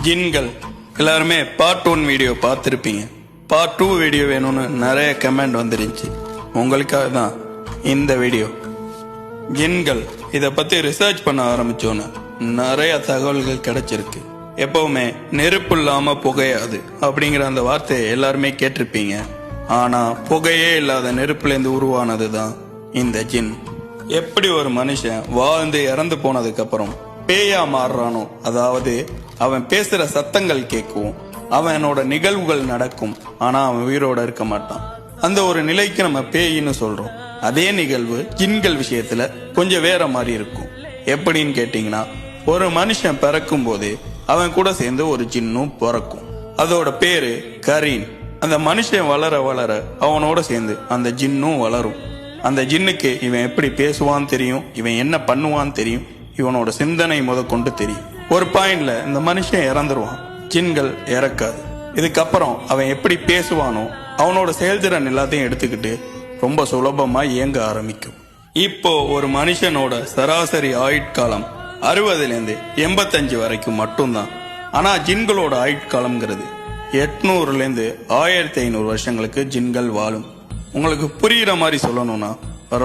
ஜின்கள் எல்லாருமே part 1 video பார்த்துருப்பீங்க. பார்ட் 2 வீடியோ வேணும்னு நிறைய கமெண்ட் வந்துருந்துச்சு. உங்களுக்காக தான் இந்த வீடியோ. ஜின்கள் இதை பற்றி ரிசர்ச் பண்ண ஆரம்பிச்சோன்னு நிறைய தகவல்கள் கிடைச்சிருக்கு. எப்பவுமே நெருப்பு இல்லாம புகையாது அப்படிங்கிற அந்த வார்த்தையை எல்லாருமே கேட்டிருப்பீங்க. ஆனா புகையே இல்லாத நெருப்புலேருந்து உருவானது தான் இந்த ஜின். எப்படி ஒரு மனுஷன் வாழ்ந்து இறந்து போனதுக்கு அப்புறம் பேயா மாறுறானோ, அதாவது அவன் பேசுற சத்தங்கள் கேட்கும், அவனோட நிகழ்வுகள் நடக்கும், ஆனா அவன் உயிரோட இருக்க மாட்டான். அந்த ஒரு நிலைக்கு நம்ம பேயின்னு சொல்றோம். அதே நிகழ்வு ஜின்கள் விஷயத்துல கொஞ்சம் வேற மாதிரி இருக்கும். எப்படின்னு கேட்டீங்கன்னா, ஒரு மனுஷன் பிறக்கும் போது அவன் கூட சேர்ந்து ஒரு ஜின்னும் பிறக்கும். அதோட பேரு கரீன். அந்த மனுஷன் வளர வளர அவனோட சேர்ந்து அந்த ஜின்னும் வளரும். அந்த ஜின்னுக்கு இவன் எப்படி பேசுவான்னு தெரியும், இவன் என்ன பண்ணுவான்னு தெரியும், இவனோட சிந்தனை கொண்டு தெரியும். ஒரு பாயிண்ட்ல இந்த மனுஷன் இறந்துருவான், ஜின்கள் இறக்காது. இதுக்கப்புறம் அவன் எப்படி பேசுவானோ அவனோட செயல்திறன் எல்லாத்தையும் எடுத்துக்கிட்டு ரொம்ப சுலபமா இயங்க ஆரம்பிக்கும். இப்போ ஒரு மனுஷனோட சராசரி ஆயுட்காலம் 60லேருந்து 85 வரைக்கும் மட்டும்தான். ஆனா ஜின்களோட ஆயுட்காலம்ங்கிறது 800லேருந்து 1500 வருஷங்களுக்கு ஜின்கள் வாழும். உங்களுக்கு புரியுற மாதிரி சொல்லணும்னா,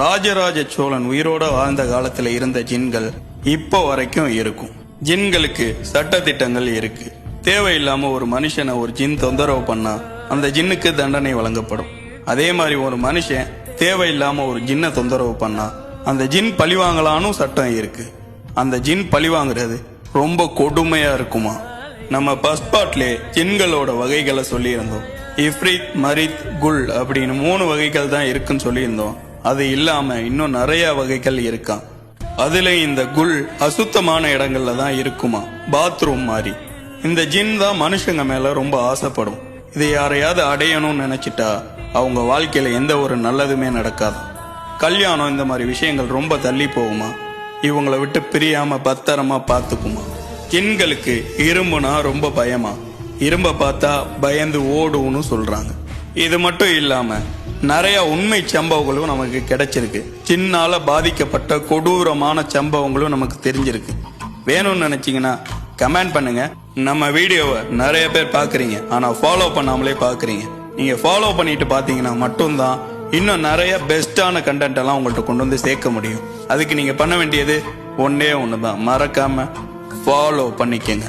ராஜராஜ சோழன் உயிரோட வாழ்ந்த காலத்துல இருந்த ஜின்கள் இப்போ வரைக்கும் இருக்கும். ஜின்களுக்கு சட்ட திட்டங்கள் இருக்கு. தேவையில்லாம ஒரு மனுஷனை ஒரு ஜின் தொந்தரவு பண்ணா அந்த ஜின்னுக்கு தண்டனை வழங்கப்படும். அதே மாதிரி ஒரு மனுஷன் தேவையில்லாம ஒரு ஜின்னை தொந்தரவு பண்ணா அந்த ஜின் பழிவாங்கலானும் சட்டம் இருக்கு. அந்த ஜின் பழிவாங்கிறது ரொம்ப கொடுமையா இருக்குமா. நம்ம ஃபர்ஸ்ட் பார்ட்லே ஜின்களோட வகைகளை சொல்லியிருந்தோம். இஃப்ரித், மரித், குல் அப்படின்னு 3 வகைகள் தான் இருக்குன்னு சொல்லியிருந்தோம். அது இல்லாம இன்னும் நிறைய வகைகள் இருக்கான். அதுல இந்த குல் அசுத்தமான இடங்கள்ல தான் இருக்குமா, பாத்ரூம் மாதிரி. இந்த ஜின் தான் மனுஷங்க மேல ரொம்ப ஆசைப்படும். இதை யாரையாவது அடையணும்னு நினைச்சிட்டா அவங்க வாழ்க்கையில எந்த ஒரு நல்லதுமே நடக்காது. கல்யாணம் இந்த மாதிரி விஷயங்கள் ரொம்ப தள்ளி போகுமா, இவங்களை விட்டு பிரியாம பத்திரமா பாத்துக்குமா. ஜின்களுக்கு இரும்புனா ரொம்ப பயமா, இரும்ப பார்த்தா பயந்து ஓடுன்னு சொல்றாங்க. இது மட்டும் இல்லாம நிறைய உண்மை சம்பவங்களும் நமக்கு கிடைச்சிருக்கு. ஜின்னால பாதிக்கப்பட்ட கொடூரமான சம்பவங்களும் நமக்கு தெரிஞ்சிருக்கு. வேணும்னு நினைச்சீங்கன்னா கமெண்ட் பண்ணுங்க. நம்ம வீடியோவை நிறைய பேர் பாக்குறீங்க, ஆனா ஃபாலோ பண்ணாமலே பாக்குறீங்க. நீங்க ஃபாலோ பண்ணிட்டு பாத்தீங்கன்னா மட்டும்தான் இன்னும் நிறைய பெஸ்டான கண்டென்ட் எல்லாம் உங்கள்கிட்ட கொண்டு வந்து சேர்க்க முடியும். அதுக்கு நீங்க பண்ண வேண்டியது ஒன்னே ஒண்ணுதான், மறக்காம ஃபாலோ பண்ணிக்கங்க.